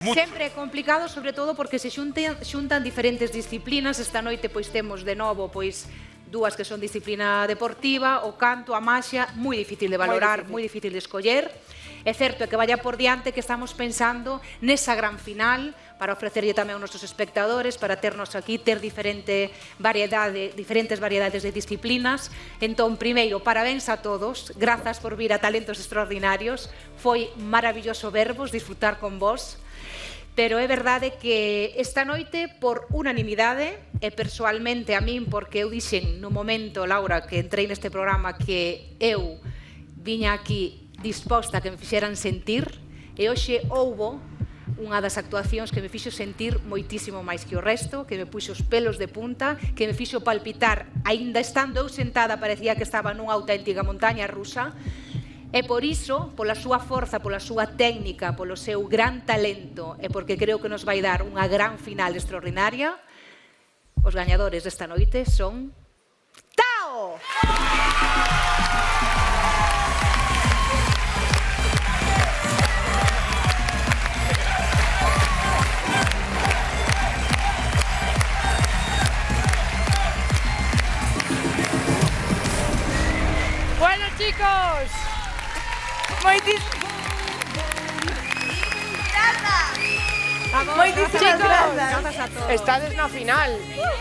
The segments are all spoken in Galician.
Sempre é complicado, sobre todo porque se xuntan diferentes disciplinas. Esta noite pois temos de novo pois dúas que son disciplina deportiva, o canto, a maxia, moi difícil de valorar, moi difícil de escoller. É certo que vaya por diante que estamos pensando nesa gran final para ofrecerlle tamén aos nosos espectadores, para ternos aquí, ter diferentes variedades de disciplinas. Entón, primeiro, parabéns a todos, grazas por vir a Talentos Extraordinarios. Foi maravilloso vervos, disfrutar con vos. Pero é verdade que esta noite, por unanimidade, e persoalmente a min, porque eu dixen no momento, Laura, que entrei neste programa, que eu viña aquí disposta a que me fixeran sentir, e hoxe houbo unha das actuacións que me fixo sentir moitísimo máis que o resto, que me puxo os pelos de punta, que me fixo palpitar, aínda estando eu sentada, parecía que estaba nunha auténtica montaña rusa. E por iso, pola súa forza, pola súa técnica, polo seu gran talento e porque creo que nos vai dar unha gran final extraordinaria, os gañadores desta noite son Tao! Bueno, chicos, Moitísimas grazas. estades na final.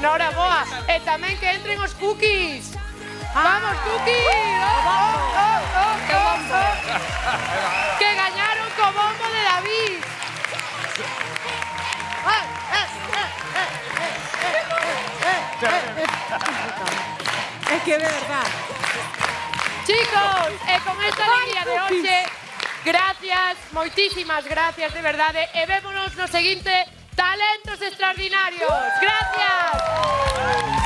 Nora boa. E tamén que entren os cookies. Vamos, cookies. Que gañaron co bombo de David. É que de verdad. Chicos, e con esta alegría de hoxe, gracias, moitísimas gracias de verdade, e vémonos no seguinte Talentos Extraordinarios. Gracias.